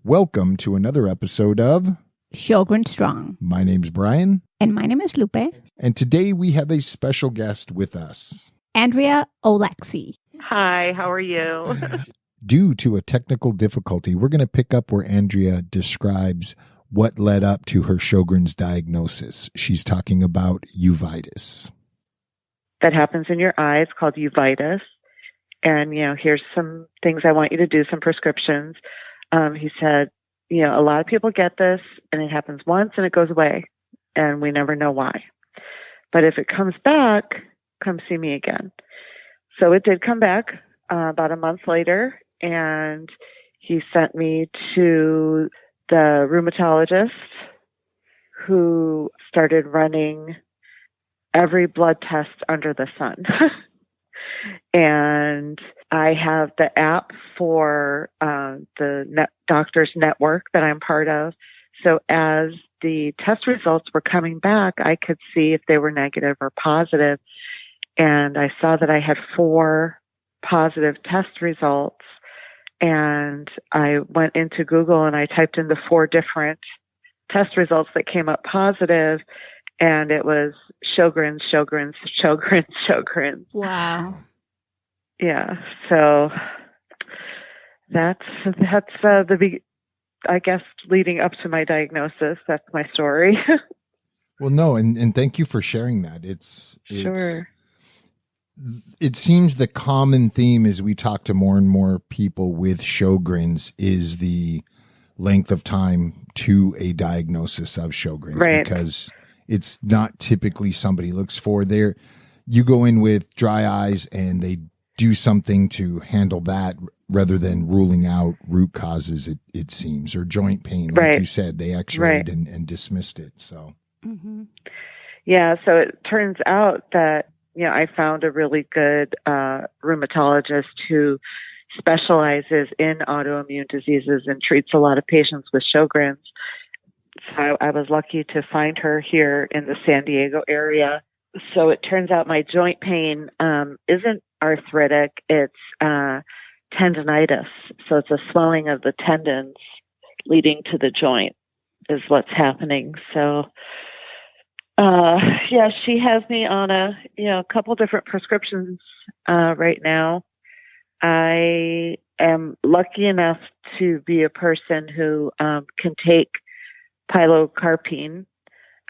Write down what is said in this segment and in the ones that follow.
Welcome to another episode of Sjogren Strong. My name's Brian. And my name is Lupe. And today we have a special guest with us. Andrea Olexi. Hi, how are you? Due to a technical difficulty, we're going to pick up where Andrea describes what led up to her Sjogren's diagnosis. She's talking about uveitis. That happens in your eye. It's called uveitis. And, here's some things I want you to do, some prescriptions. He said, a lot of people get this and it happens once and it goes away and we never know why. But if it comes back, come see me again. So it did come back about a month later, and he sent me to the rheumatologist who started running every blood test under the sun. And I have the app for the doctors network that I'm part of. So as the test results were coming back, I could see if they were negative or positive. And I saw that I had 4 positive test results. And I went into Google and I typed in the 4 different test results that came up positive. And it was Sjogren. Wow. Yeah. So that's I guess leading up to my diagnosis. That's my story. Well, no, and thank you for sharing that. Sure. It seems the common theme as we talk to more and more people with Sjogren's is the length of time to a diagnosis of Sjogren's, right? Because it's not typically somebody looks for there. You go in with dry eyes and they do something to handle that rather than ruling out root causes, it seems, or joint pain. Like right. You said, they x-rayed and dismissed it. So, Yeah. So it turns out that, I found a really good rheumatologist who specializes in autoimmune diseases and treats a lot of patients with Sjogren's. So I was lucky to find her here in the San Diego area. So it turns out my joint pain isn't arthritic, it's tendinitis. So it's a swelling of the tendons leading to the joint is what's happening. So, she has me on a couple different prescriptions right now. I am lucky enough to be a person who can take pilocarpine,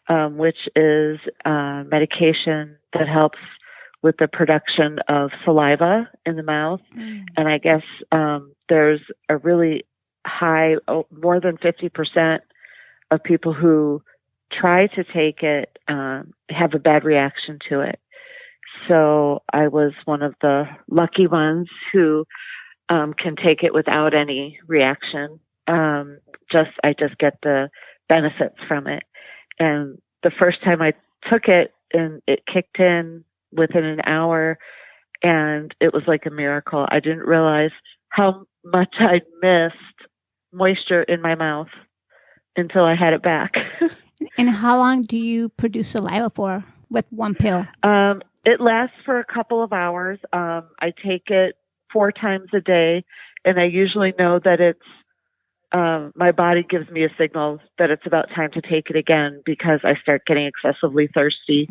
which is medication that helps with the production of saliva in the mouth. And I guess there's a really high, more than 50% of people who try to take it have a bad reaction to it. So I was one of the lucky ones who can take it without any reaction. I just get the benefits from it. And the first time I took it, and it kicked in within an hour, and it was like a miracle. I didn't realize how much I'd missed moisture in my mouth until I had it back. And how long do you produce saliva for with one pill? It lasts for a couple of hours. I take it 4 times a day, and I usually know that it's my body gives me a signal that it's about time to take it again because I start getting excessively thirsty.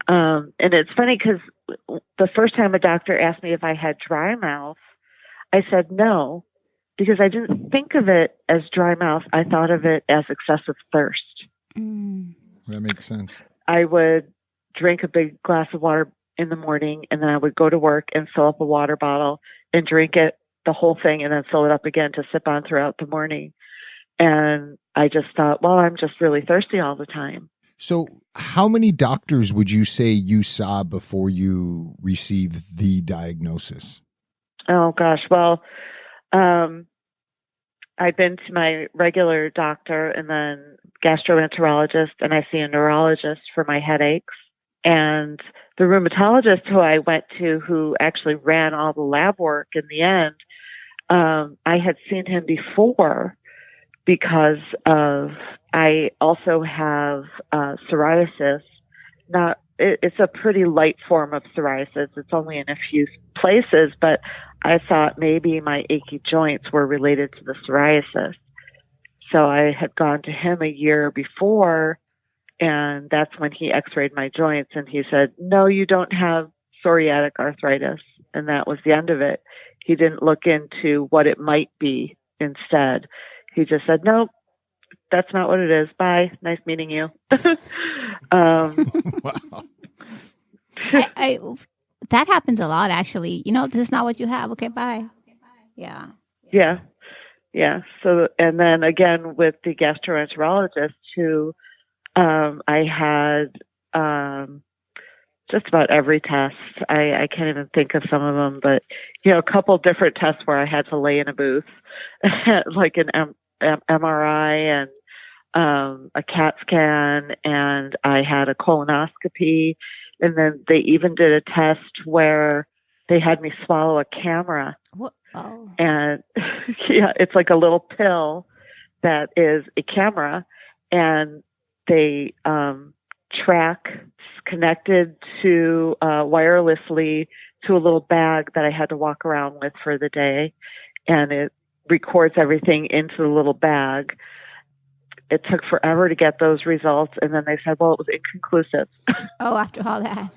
And it's funny because the first time a doctor asked me if I had dry mouth, I said no, because I didn't think of it as dry mouth. I thought of it as excessive thirst. That makes sense. I would drink a big glass of water in the morning, and then I would go to work and fill up a water bottle and drink it, the whole thing, and then fill it up again to sip on throughout the morning. And I just thought, well, I'm just really thirsty all the time. So how many doctors would you say you saw before you received the diagnosis? Oh, gosh. Well, I've been to my regular doctor and then gastroenterologist, and I see a neurologist for my headaches. And the rheumatologist who I went to, who actually ran all the lab work in the end, I had seen him before because I also have psoriasis. It's a pretty light form of psoriasis. It's only in a few places, but I thought maybe my achy joints were related to the psoriasis. So I had gone to him a year before, and that's when he x-rayed my joints, and he said, no, you don't have psoriatic arthritis. And that was the end of it. He didn't look into what it might be instead. He just said, nope, that's not what it is. Bye. Nice meeting you. Wow. That happens a lot, actually. This is not what you have. Okay, bye. Yeah. Yeah. Yeah. So, and then again with the gastroenterologist who I had just about every test. I can't even think of some of them, but a couple different tests where I had to lay in a booth, like an MRI and a CAT scan, and I had a colonoscopy, and then they even did a test where they had me swallow a camera. What? Oh. And yeah, it's like a little pill that is a camera, and they track connected to wirelessly to a little bag that I had to walk around with for the day, and it records everything into the little bag. It took forever to get those results, and then they said, well, it was inconclusive. Oh, after all that.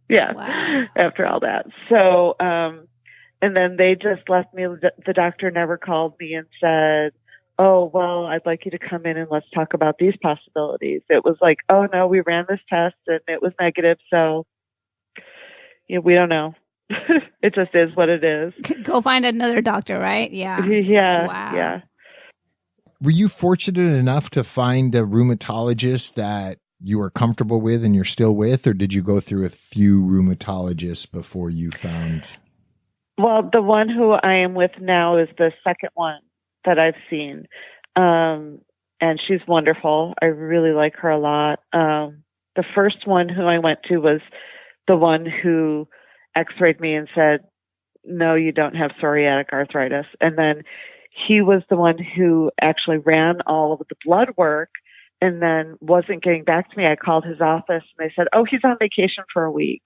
Yeah, wow. After all that. So, and then they just left me, the doctor never called me and said, oh, well, I'd like you to come in and let's talk about these possibilities. It was like, oh, no, we ran this test and it was negative. So, we don't know. It just is what it is. Go find another doctor, right? Yeah. Yeah. Wow. Yeah. Were you fortunate enough to find a rheumatologist that you were comfortable with and you're still with, or did you go through a few rheumatologists before you found? Well, the one who I am with now is the second one that I've seen. And she's wonderful. I really like her a lot. The first one who I went to was the one who x-rayed me and said, no, you don't have psoriatic arthritis. And then he was the one who actually ran all of the blood work and then wasn't getting back to me. I called his office and they said, oh, he's on vacation for a week.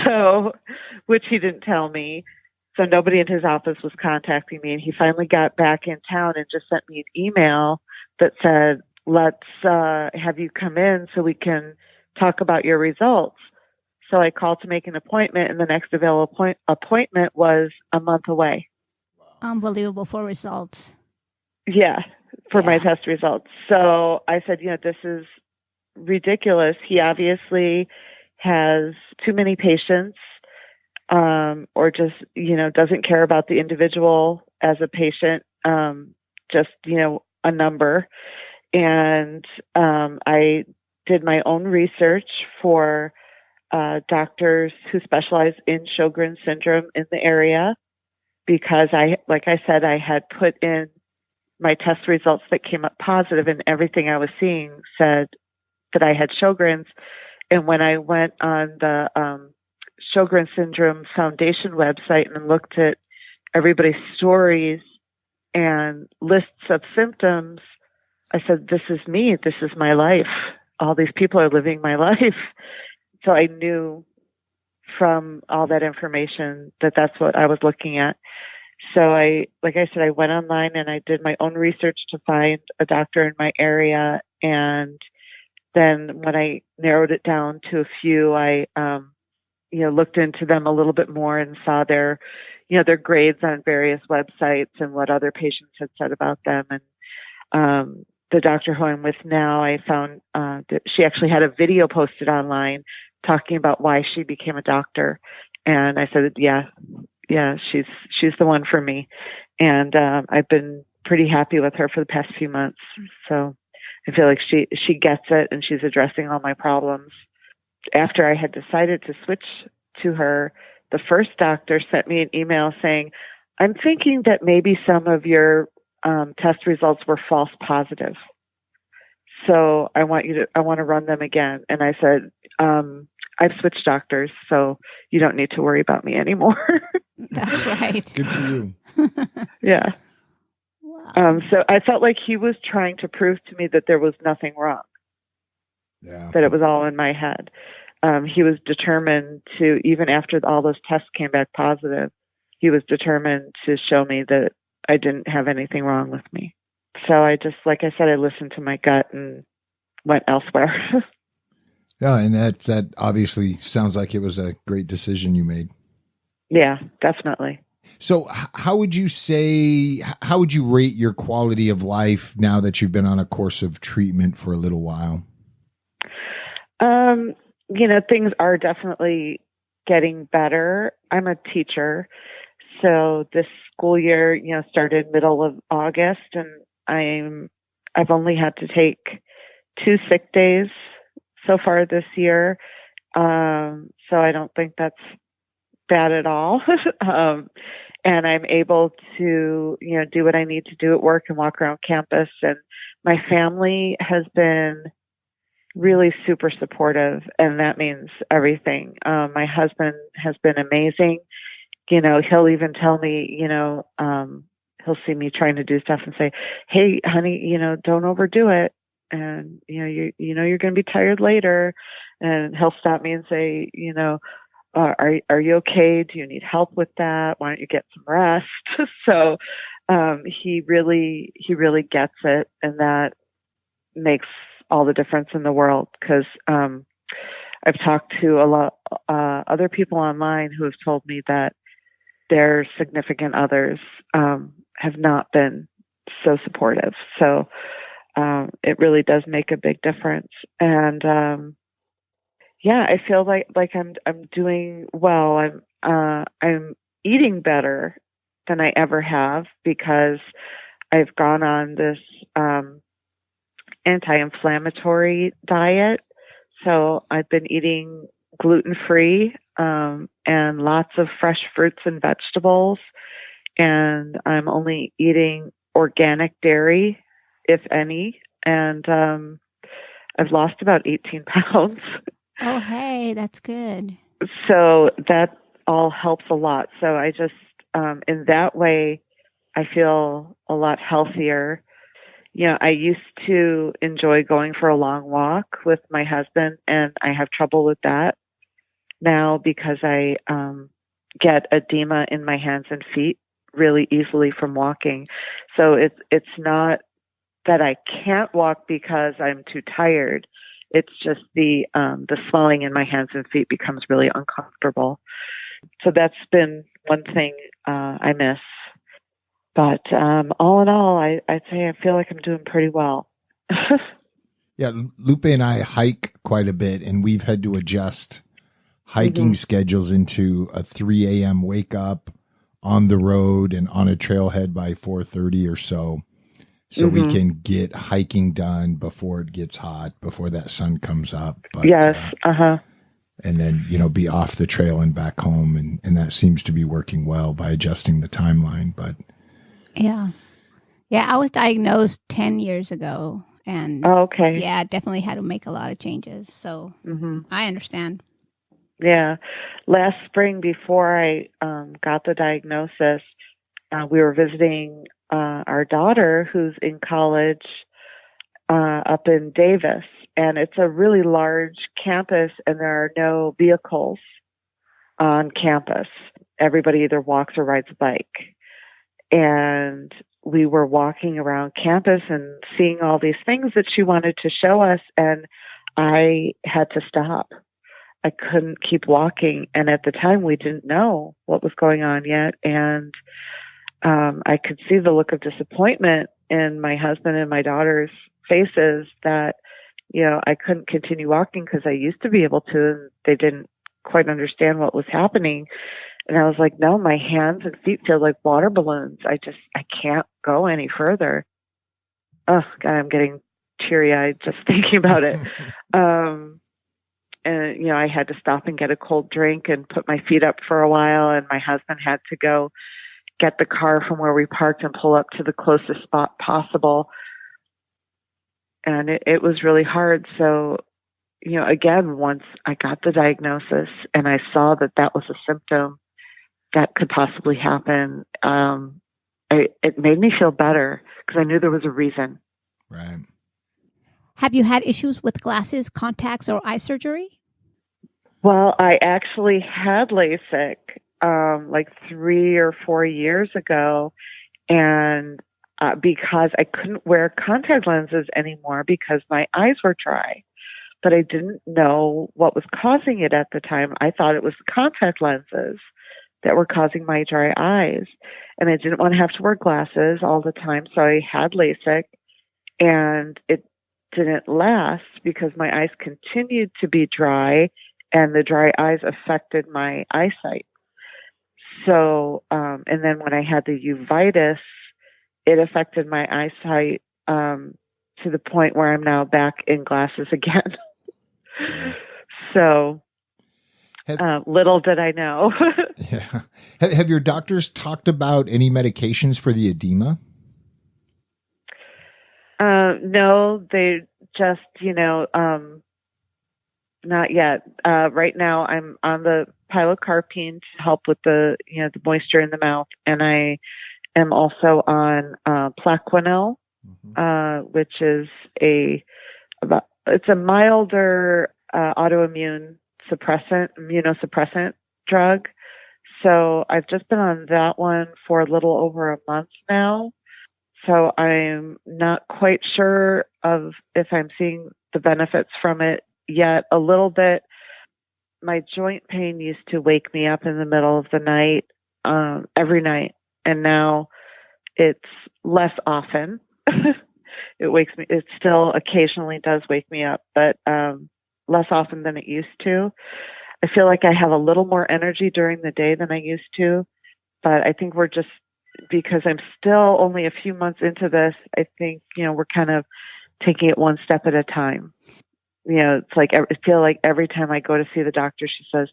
So, which he didn't tell me. So nobody in his office was contacting me. And he finally got back in town and just sent me an email that said, let's have you come in so we can talk about your results. So I called to make an appointment, and the next available appointment was a month away. Unbelievable for results. Yeah, for my test results. So I said, this is ridiculous. He obviously has too many patients, or just, doesn't care about the individual as a patient, just, a number. And I did my own research for doctors who specialize in Sjogren syndrome in the area, because like I said, I had put in my test results that came up positive, and everything I was seeing said that I had Sjogren's. And when I went on the Sjogren Syndrome Foundation website and looked at everybody's stories and lists of symptoms, I said, this is me. This is my life. All these people are living my life. So I knew from all that information that that's what I was looking at. So like I said, I went online and I did my own research to find a doctor in my area. And then when I narrowed it down to a few, I, looked into them a little bit more and saw their grades on various websites and what other patients had said about them. And, the doctor who I'm with now, I found that she actually had a video posted online talking about why she became a doctor. And I said, yeah, she's the one for me. And I've been pretty happy with her for the past few months. So I feel like she gets it and she's addressing all my problems. After I had decided to switch to her, the first doctor sent me an email saying, I'm thinking that maybe some of your test results were false positive. So I want to run them again. And I said, I've switched doctors, so you don't need to worry about me anymore. That's right. Good for you. Yeah. Wow. So I felt like he was trying to prove to me that there was nothing wrong. Yeah. That it was all in my head. He was determined to, even after all those tests came back positive, he was determined to show me that I didn't have anything wrong with me. So I just, like I said, I listened to my gut and went elsewhere. Yeah, and that obviously sounds like it was a great decision you made. Yeah, definitely. So how would you rate your quality of life now that you've been on a course of treatment for a little while? Things are definitely getting better. I'm a teacher. So this school year, started middle of August, and I've only had to take 2 sick days so far this year. So I don't think that's bad at all. And I'm able to, do what I need to do at work and walk around campus. And my family has been really super supportive, and that means everything. My husband has been amazing. He'll even tell me, he'll see me trying to do stuff and say, "Hey, honey, don't overdo it. And, you're going to be tired later." And he'll stop me and say, are you okay? Do you need help with that? Why don't you get some rest? So, he really gets it. And that makes all the difference in the world. Cause, I've talked to a lot, other people online who have told me that their significant others, have not been so supportive. So, it really does make a big difference. And, I feel like I'm doing well. I'm eating better than I ever have because I've gone on this anti-inflammatory diet. So I've been eating gluten-free and lots of fresh fruits and vegetables, and I'm only eating organic dairy, if any. And I've lost about 18 pounds. Oh, hey, that's good. So that all helps a lot. So I just, in that way, I feel a lot healthier. I used to enjoy going for a long walk with my husband, and I have trouble with that now because I get edema in my hands and feet really easily from walking. So it's not that I can't walk because I'm too tired. It's just the swelling in my hands and feet becomes really uncomfortable. So that's been one thing I miss. But all in all, I'd say I feel like I'm doing pretty well. Yeah, Lupe and I hike quite a bit, and we've had to adjust hiking schedules into a 3 a.m. wake up on the road and on a trailhead by 4:30 or so. So we can get hiking done before it gets hot, before that sun comes up. But, yes. And then, be off the trail and back home. And that seems to be working well by adjusting the timeline. But yeah. Yeah, I was diagnosed 10 years ago. And okay. Yeah, definitely had to make a lot of changes. So I understand. Yeah. Last spring, before I got the diagnosis, we were visiting our daughter who's in college up in Davis, and it's a really large campus, and there are no vehicles on campus. Everybody either walks or rides a bike. And we were walking around campus and seeing all these things that she wanted to show us, and I had to stop. I couldn't keep walking, and at the time we didn't know what was going on yet, and I could see the look of disappointment in my husband and my daughter's faces that, I couldn't continue walking because I used to be able to, and they didn't quite understand what was happening. And I was like, no, my hands and feet feel like water balloons. I can't go any further. Oh, God, I'm getting teary-eyed just thinking about it. And, I had to stop and get a cold drink and put my feet up for a while. And my husband had to go get the car from where we parked and pull up to the closest spot possible. And it was really hard. So, again, once I got the diagnosis and I saw that that was a symptom that could possibly happen, it made me feel better because I knew there was a reason. Right. Have you had issues with glasses, contacts, or eye surgery? Well, I actually had LASIK like 3 or 4 years ago, And because I couldn't wear contact lenses anymore because my eyes were dry, but I didn't know what was causing it at the time. I thought it was the contact lenses that were causing my dry eyes. And I didn't want to have to wear glasses all the time, so I had LASIK, and it didn't last because my eyes continued to be dry, and the dry eyes affected my eyesight. So, and then when I had the uveitis, it affected my eyesight to the point where I'm now back in glasses again. So, little did I know. Yeah. Have your doctors talked about any medications for the edema? No, they just, not yet. Right now I'm on the pilocarpine to help with the moisture in the mouth. And I am also on, Plaquenil, which is it's a milder, autoimmune immunosuppressant drug. So I've just been on that one for a little over a month now. So I'm not quite sure of if I'm seeing the benefits from it yet. A little bit. My joint pain used to wake me up in the middle of the night, every night. And now it's less often. It still occasionally does wake me up, but less often than it used to. I feel like I have a little more energy during the day than I used to, but I think because I'm still only a few months into this, I think, we're kind of taking it one step at a time. It's like, I feel like every time I go to see the doctor, she says,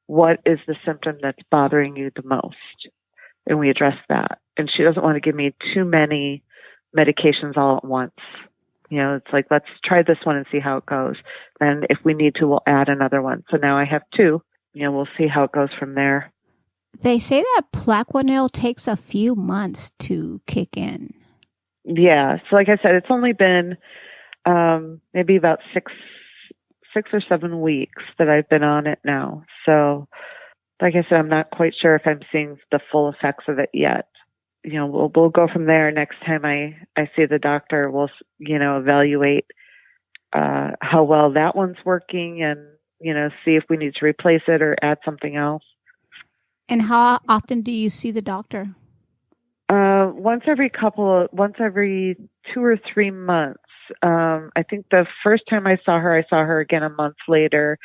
what is the symptom that's bothering you the most? And we address that. And she doesn't want to give me too many medications all at once. It's like, let's try this one and see how it goes. And if we need to, we'll add another one. So now I have two. We'll see how it goes from there. They say that Plaquenil takes a few months to kick in. Yeah. So like I said, it's only been maybe about six or 7 weeks that I've been on it now. So like I said, I'm not quite sure if I'm seeing the full effects of it yet. We'll go from there. Next time I see the doctor, we'll, evaluate how well that one's working and, see if we need to replace it or add something else. And how often do you see the doctor? Once every 2 or 3 months. I think the first time I saw her again a month later.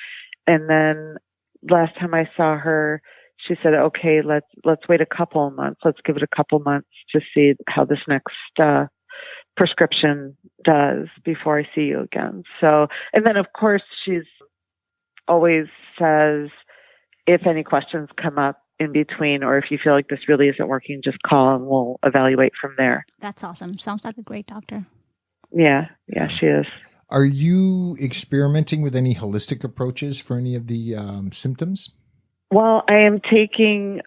And then last time I saw her, she said, okay, let's wait a couple of months. Let's give it a couple months to see how this next prescription does before I see you again. So, and then of course she's always says, if any questions come up in between, or if you feel like this really isn't working, just call and we'll evaluate from there. That's awesome. Sounds like a great doctor. Yeah, she is. Are you experimenting with any holistic approaches for any of the symptoms? Well, I am taking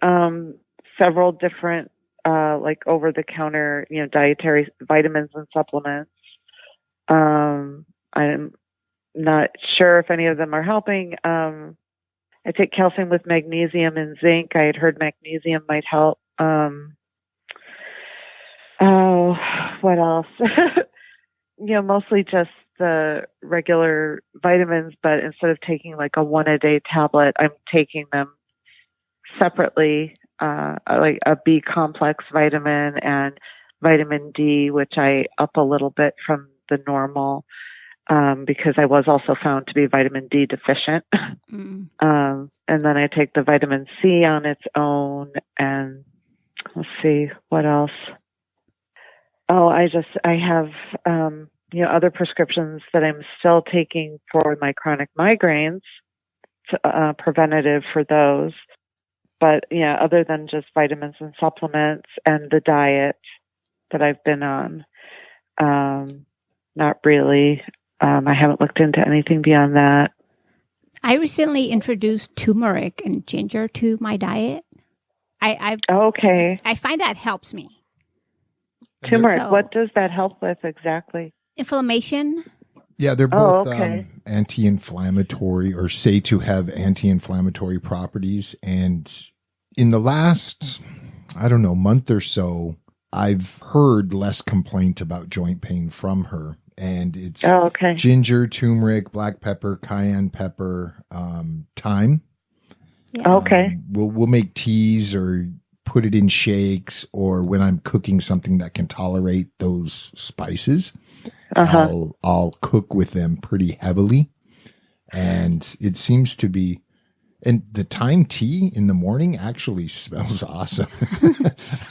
several different, like over-the-counter, dietary vitamins and supplements. I'm not sure if any of them are helping. I take calcium with magnesium and zinc. I had heard magnesium might help. What else? Mostly just the regular vitamins, but instead of taking like a 1-a-day tablet, I'm taking them separately, like a B complex vitamin and vitamin D, which I up a little bit from the normal, because I was also found to be vitamin D deficient. And then I take the vitamin C on its own, and let's see what else. Oh, I have, other prescriptions that I'm still taking for my chronic migraines, preventative for those. But yeah, other than just vitamins and supplements and the diet that I've been on, not really. I haven't looked into anything beyond that. I recently introduced turmeric and ginger to my diet. Okay. I find that helps me. Turmeric, what does that help with exactly? Inflammation. Yeah, they're both anti-inflammatory, or say to have anti-inflammatory properties. And in the last, month or so, I've heard less complaint about joint pain from her. And it's okay. ginger, turmeric, black pepper, cayenne pepper, thyme. Yeah. Okay. We'll make teas or put it in shakes, or when I'm cooking something that can tolerate those spices, I'll cook with them pretty heavily. And it seems to be, and the thyme tea in the morning actually smells awesome.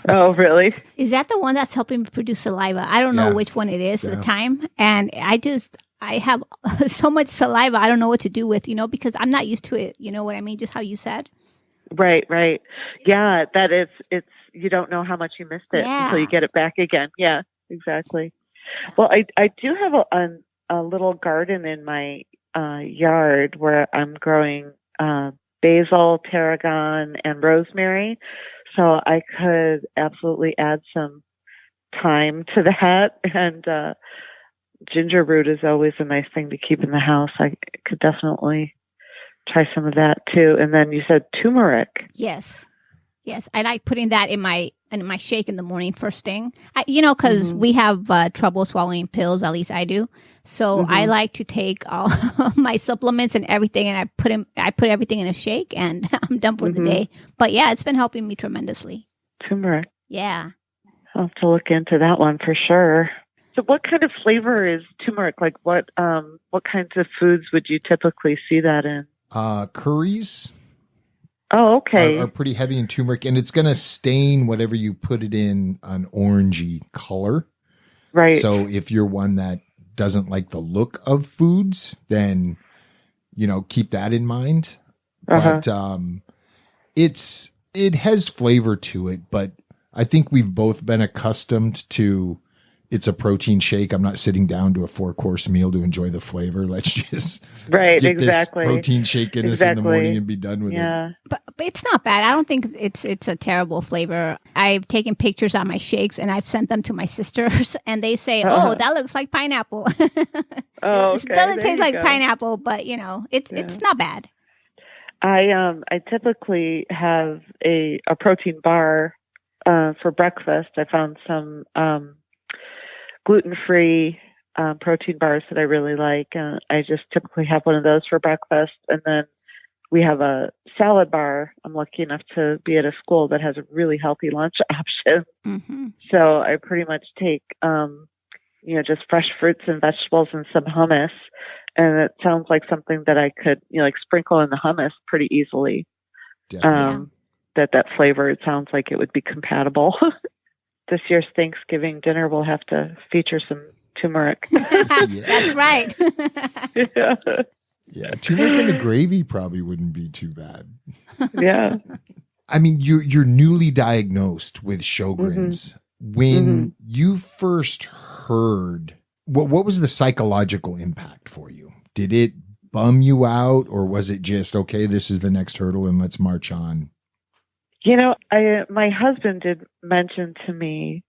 Oh, really? Is that the one that's helping me produce saliva? I don't know which one it is, the time. And I have so much saliva, I don't know what to do with, because I'm not used to it. You know what I mean? Just how you said. Right. Yeah, that is, you don't know how much you missed it until you get it back again. Yeah, exactly. Well, I do have a little garden in my yard where I'm growing basil, tarragon, and rosemary. So I could absolutely add some thyme to that. And ginger root is always a nice thing to keep in the house. I could definitely try some of that too. And then you said turmeric. Yes. I like putting that in my shake in the morning first thing. Because we have trouble swallowing pills. At least I do. So I like to take all my supplements and everything, and I put everything in a shake, and I'm done for the day. But yeah, it's been helping me tremendously. Turmeric. Yeah. I'll have to look into that one for sure. So what kind of flavor is turmeric? Like what kinds of foods would you typically see that in? Curries. Oh, okay. Are pretty heavy in turmeric, and it's going to stain whatever you put it in an orangey color. Right. So if you're one that doesn't like the look of foods, then, keep that in mind. But it has flavor to it, but I think we've both been accustomed to it's a protein shake. I'm not sitting down to a 4-course meal to enjoy the flavor. Let's just get this protein shake in us in the morning and be done with it. But it's not bad. I don't think it's a terrible flavor. I've taken pictures on my shakes and I've sent them to my sisters, and they say, "Oh, that looks like pineapple." Oh, it doesn't taste like pineapple, but it's not bad. I typically have a protein bar for breakfast. I found some gluten-free protein bars that I really like. I just typically have one of those for breakfast. And then we have a salad bar. I'm lucky enough to be at a school that has a really healthy lunch option. Mm-hmm. So I pretty much take, just fresh fruits and vegetables and some hummus. And it sounds like something that I could, sprinkle in the hummus pretty easily. That flavor, it sounds like it would be compatible. This year's Thanksgiving dinner will have to feature some turmeric. That's right. Yeah, turmeric in the gravy probably wouldn't be too bad. Yeah. I mean, you're newly diagnosed with Sjogren's. When you first heard, what was the psychological impact for you? Did it bum you out, or was it just, okay, this is the next hurdle and let's march on? My husband did mention to me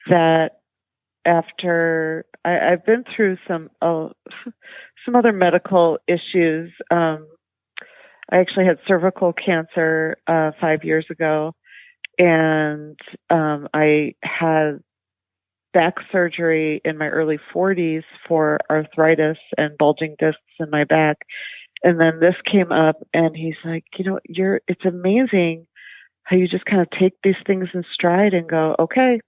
that after I've been through some other medical issues. I actually had cervical cancer 5 years ago, and I had back surgery in my early 40s for arthritis and bulging discs in my back. And then this came up, and he's like, it's amazing how you just kind of take these things in stride and go, okay,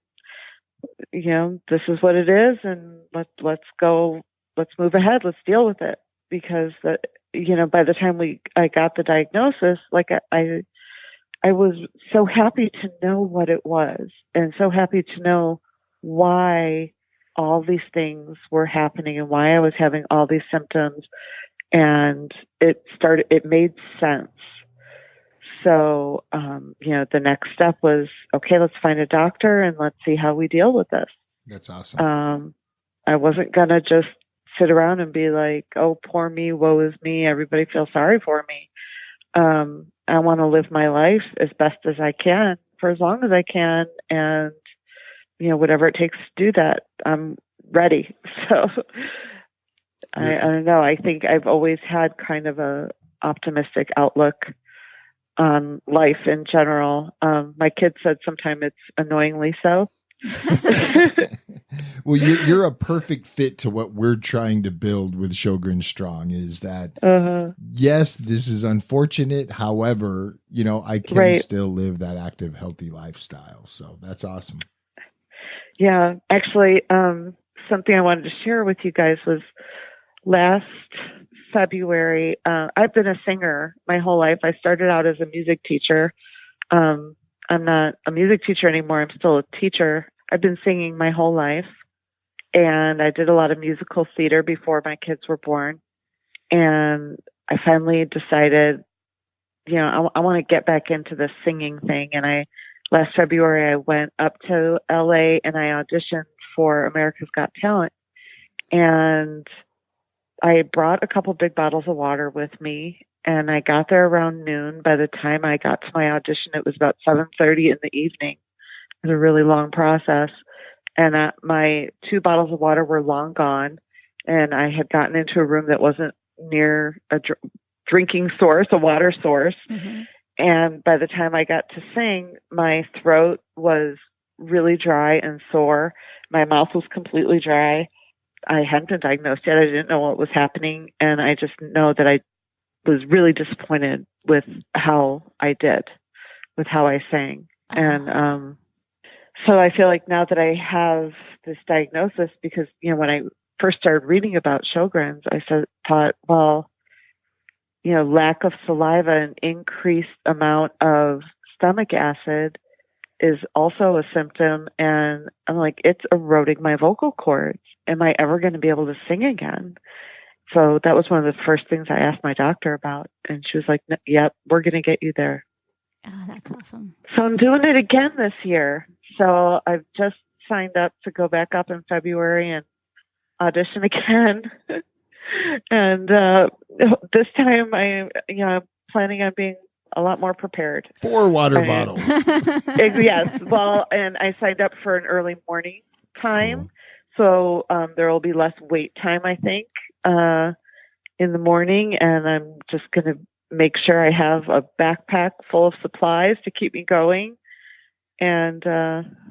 this is what it is, and let's go, let's move ahead, let's deal with it. Because by the time I got the diagnosis, like I was so happy to know what it was, and so happy to know why all these things were happening and why I was having all these symptoms, and it made sense. So, the next step was, okay, let's find a doctor and let's see how we deal with this. That's awesome. I wasn't going to just sit around and be like, oh, poor me, woe is me, everybody feels sorry for me. I want to live my life as best as I can for as long as I can. And, whatever it takes to do that, I'm ready. So I don't know. I think I've always had kind of a optimistic outlook on life in general. My kids said sometimes it's annoyingly so. Well, you're a perfect fit to what we're trying to build with Sjogren Strong, is that, yes, this is unfortunate. However, I can still live that active, healthy lifestyle. So that's awesome. Yeah, actually, something I wanted to share with you guys was last February. I've been a singer my whole life. I started out as a music teacher. I'm not a music teacher anymore. I'm still a teacher. I've been singing my whole life, and I did a lot of musical theater before my kids were born. And I finally decided, I want to get back into the singing thing. And last February, I went up to LA and I auditioned for America's Got Talent. And I brought a couple big bottles of water with me, and I got there around noon. By the time I got to my audition, it was about 7:30 in the evening. It was a really long process. And my 2 bottles of water were long gone, and I had gotten into a room that wasn't near a drinking source, a water source. Mm-hmm. And by the time I got to sing, my throat was really dry and sore. My mouth was completely dry. I hadn't been diagnosed yet. I didn't know what was happening. And I just know that I was really disappointed with how I did, with how I sang. And so I feel like now that I have this diagnosis, because, when I first started reading about Sjogren's, I thought, well, lack of saliva and increased amount of stomach acid is also a symptom. And I'm like, it's eroding my vocal cords. Am I ever going to be able to sing again? So that was one of the first things I asked my doctor about. And she was like, yep, we're going to get you there. Oh, that's awesome. So I'm doing it again this year. So I've just signed up to go back up in February and audition again. And this time I'm planning on being a lot more prepared. 4 water bottles. Yes. Well, and I signed up for an early morning time. Cool. So there will be less wait time, I think, in the morning. And I'm just going to make sure I have a backpack full of supplies to keep me going. And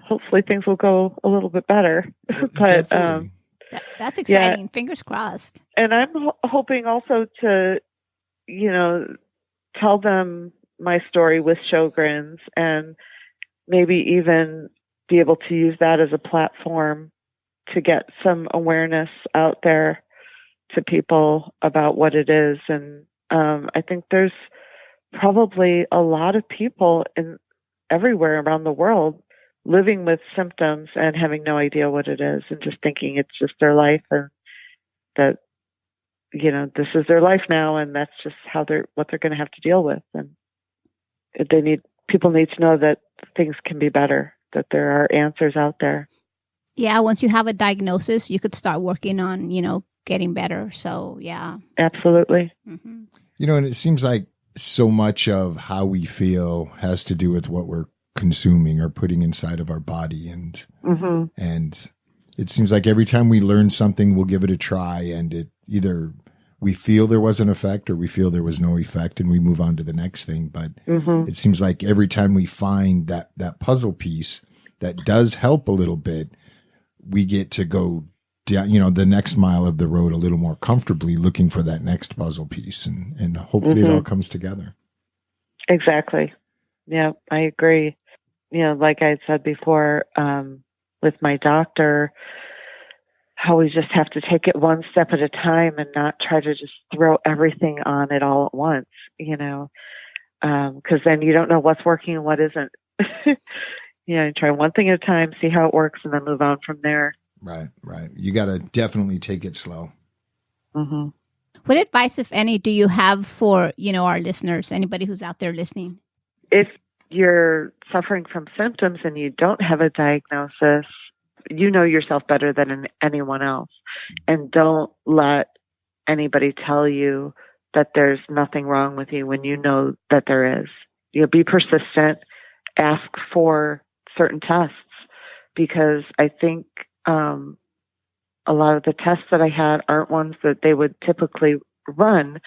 hopefully things will go a little bit better. But that's exciting. Yeah. Fingers crossed. And I'm hoping also to, tell them my story with Sjogren's, and maybe even be able to use that as a platform to get some awareness out there to people about what it is. And I think there's probably a lot of people everywhere around the world living with symptoms and having no idea what it is, and just thinking it's just their life, and that, this is their life now, and that's just what they're going to have to deal with. And people need to know that things can be better, that there are answers out there. Yeah. Once you have a diagnosis, you could start working on, getting better. So yeah. Absolutely. Mm-hmm. And it seems like so much of how we feel has to do with what we're consuming or putting inside of our body. And, and it seems like every time we learn something, we'll give it a try, and it either we feel there was an effect or we feel there was no effect, and we move on to the next thing. But it seems like every time we find that puzzle piece that does help a little bit, we get to go down, the next mile of the road a little more comfortably, looking for that next puzzle piece, and hopefully it all comes together. Exactly. Yeah, I agree. Like I said before, with my doctor, how we just have to take it one step at a time and not try to just throw everything on it all at once, because then you don't know what's working and what isn't. You try one thing at a time, see how it works, and then move on from there. Right. You got to definitely take it slow. Mm-hmm. What advice, if any, do you have for, our listeners, anybody who's out there listening? If you're suffering from symptoms and you don't have a diagnosis, you know yourself better than anyone else. And don't let anybody tell you that there's nothing wrong with you when you know that there is. Be persistent, ask for certain tests, because I think a lot of the tests that I had aren't ones that they would typically run.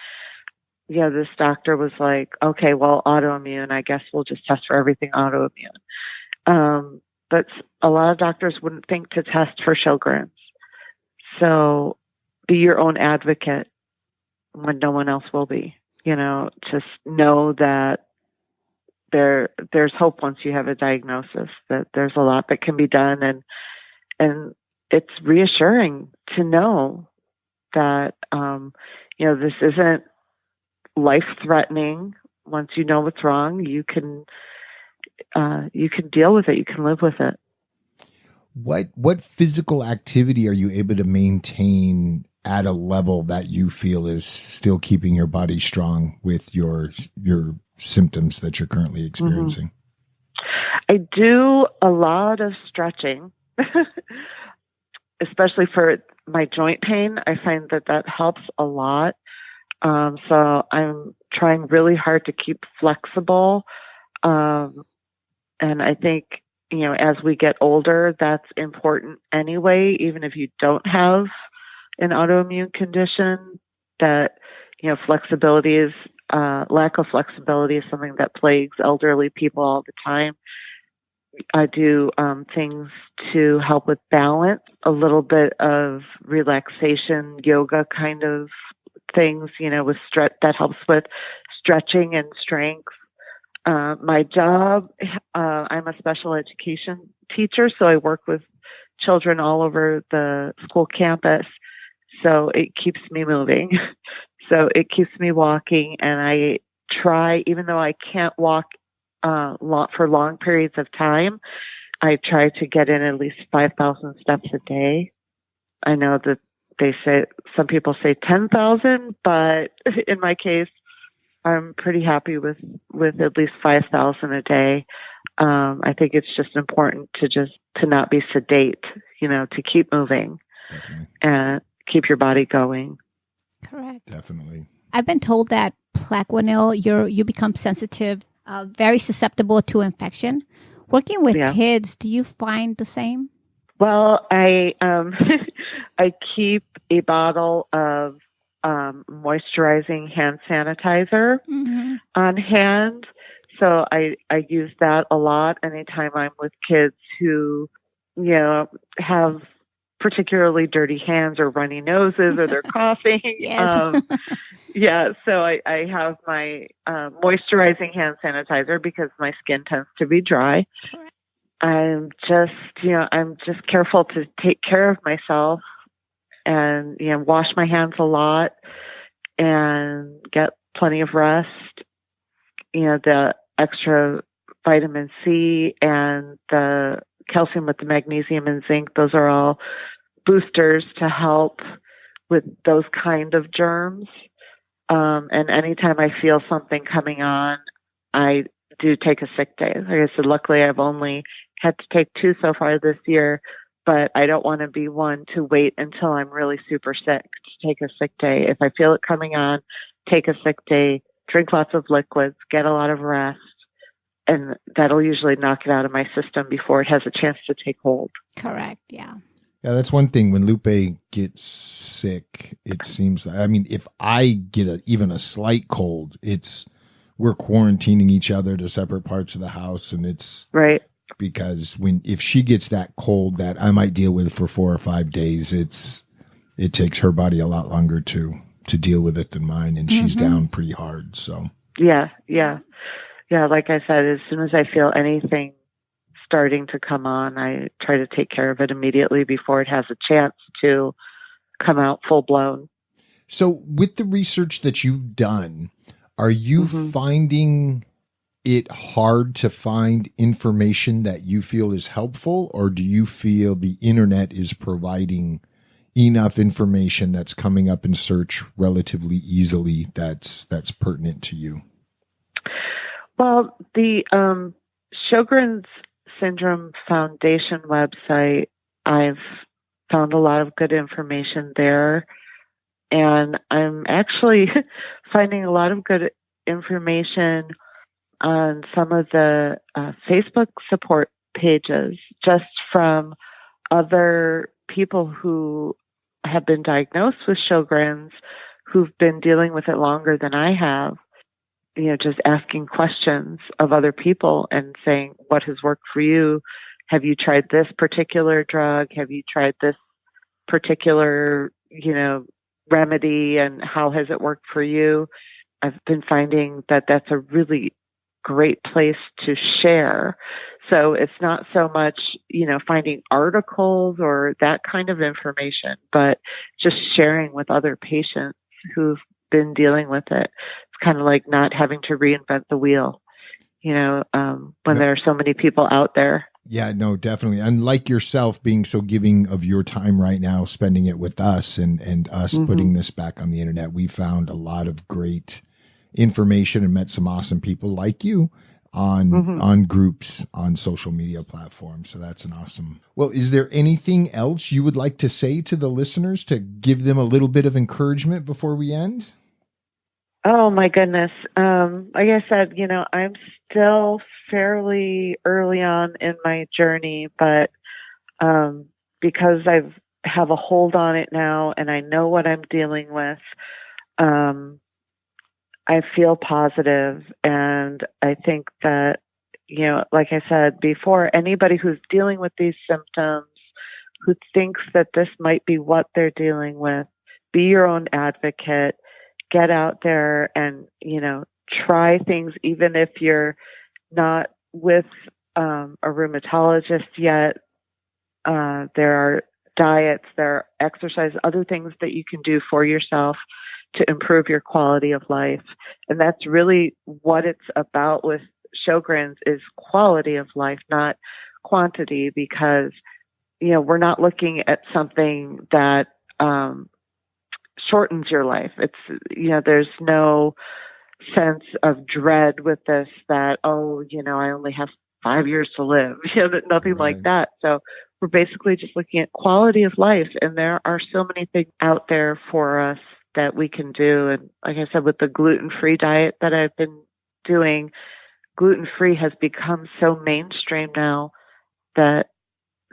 This doctor was like, okay, well, autoimmune, I guess we'll just test for everything autoimmune. but a lot of doctors wouldn't think to test for Sjogren's. So be your own advocate when no one else will be. Just know that there's hope once you have a diagnosis, that there's a lot that can be done, and it's reassuring to know that this isn't life-threatening. Once you know what's wrong, you can deal with it. You can live with it. What physical activity are you able to maintain at a level that you feel is still keeping your body strong with your symptoms that you're currently experiencing? I do a lot of stretching, especially for my joint pain. I find that helps a lot. So I'm trying really hard to keep flexible. And I think, as we get older, that's important anyway, even if you don't have an autoimmune condition, that, flexibility is, lack of flexibility is something that plagues elderly people all the time. I do things to help with balance, a little bit of relaxation, yoga kind of things, with that helps with stretching and strength. My job, I'm a special education teacher, so I work with children all over the school campus. So it keeps me moving. So it keeps me walking, and I try, even though I can't walk for long periods of time, I try to get in at least 5,000 steps a day. I know that some people say 10,000, but in my case, I'm pretty happy with at least 5,000 a day. I think it's just important to not be sedate, to keep moving. Definitely. And keep your body going. Correct. Definitely. I've been told that Plaquenil, you become sensitive, very susceptible to infection. Working with kids, do you find the same? Well, I I keep a bottle of moisturizing hand sanitizer on hand. So I use that a lot anytime I'm with kids who, have particularly dirty hands or runny noses or they're coughing. Yes. So I have my moisturizing hand sanitizer because my skin tends to be dry. Correct. I'm just careful to take care of myself and, wash my hands a lot and get plenty of rest. The extra vitamin C and the calcium with the magnesium and zinc, those are all boosters to help with those kind of germs. And anytime I feel something coming on, I do take a sick day. Like I said, luckily I've only had to take 2 so far this year, but I don't want to be one to wait until I'm really super sick to take a sick day. If I feel it coming on, take a sick day, drink lots of liquids, get a lot of rest, and that'll usually knock it out of my system before it has a chance to take hold. Correct. Yeah. Yeah, that's one thing. When Lupe gets sick, it seems like, if I get even a slight cold, we're quarantining each other to separate parts of the house, and it's right. Because if she gets that cold that I might deal with for 4 or 5 days, it takes her body a lot longer to deal with it than mine, and she's down pretty hard. So yeah. Like I said, as soon as I feel anything starting to come on, I try to take care of it immediately before it has a chance to come out full blown. So with the research that you've done, are you finding it hard to find information that you feel is helpful, or do you feel the internet is providing enough information that's coming up in search relatively easily that's pertinent to you? Well, the Sjogren's Syndrome Foundation website, I've found a lot of good information there. And I'm actually finding a lot of good information on some of the Facebook support pages, just from other people who have been diagnosed with Sjogren's, who've been dealing with it longer than I have. Just asking questions of other people and saying, what has worked for you? have you tried this particular drug? Have you tried this particular, remedy, and how has it worked for you? I've been finding that that's a really great place to share. So it's not so much, finding articles or that kind of information, but just sharing with other patients who've been dealing with it. It's kind of like not having to reinvent the wheel, when there are so many people out there. Yeah, no, definitely. And like yourself being so giving of your time right now, spending it with us and us putting this back on the internet, we found a lot of great information and met some awesome people like you on groups on social media platforms. So that's an awesome. Well, is there anything else you would like to say to the listeners to give them a little bit of encouragement before we end? Oh my goodness. Like I said, I'm still fairly early on in my journey, but because I have a hold on it now and I know what I'm dealing with, I feel positive, and I think that, like I said before, anybody who's dealing with these symptoms, who thinks that this might be what they're dealing with, be your own advocate, get out there and, try things, even if you're not with a rheumatologist yet. There are diets, there are exercise, other things that you can do for yourself to improve your quality of life. And that's really what it's about with Sjogren's, is quality of life, not quantity, because, we're not looking at something that shortens your life. It's, there's no sense of dread with this that, I only have 5 years to live, nothing like that. So we're basically just looking at quality of life. And there are so many things out there for us that we can do. And like I said, with the gluten-free diet that I've been doing, gluten-free has become so mainstream now that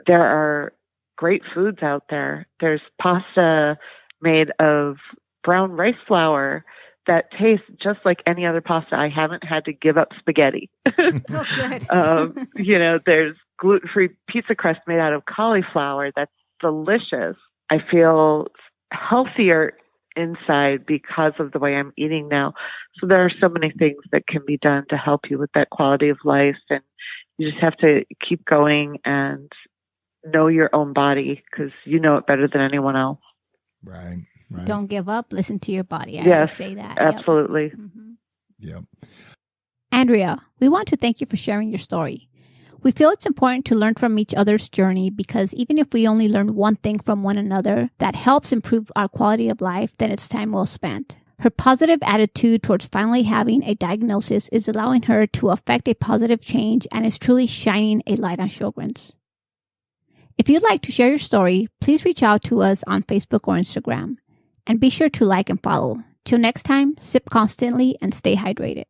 there are great foods out there. There's pasta made of brown rice flour that tastes just like any other pasta. I haven't had to give up spaghetti. Oh, good. There's gluten-free pizza crust made out of cauliflower that's delicious. I feel healthier inside because of the way I'm eating now. So there are so many things that can be done to help you with that quality of life. And you just have to keep going and know your own body, because you know it better than anyone else. Right. Don't give up. Listen to your body. I always say that. Absolutely. Yep. Andrea, we want to thank you for sharing your story. We feel it's important to learn from each other's journey, because even if we only learn one thing from one another that helps improve our quality of life, then it's time well spent. Her positive attitude towards finally having a diagnosis is allowing her to affect a positive change and is truly shining a light on Sjogren's. If you'd like to share your story, please reach out to us on Facebook or Instagram. And be sure to like and follow. Till next time, sip constantly and stay hydrated.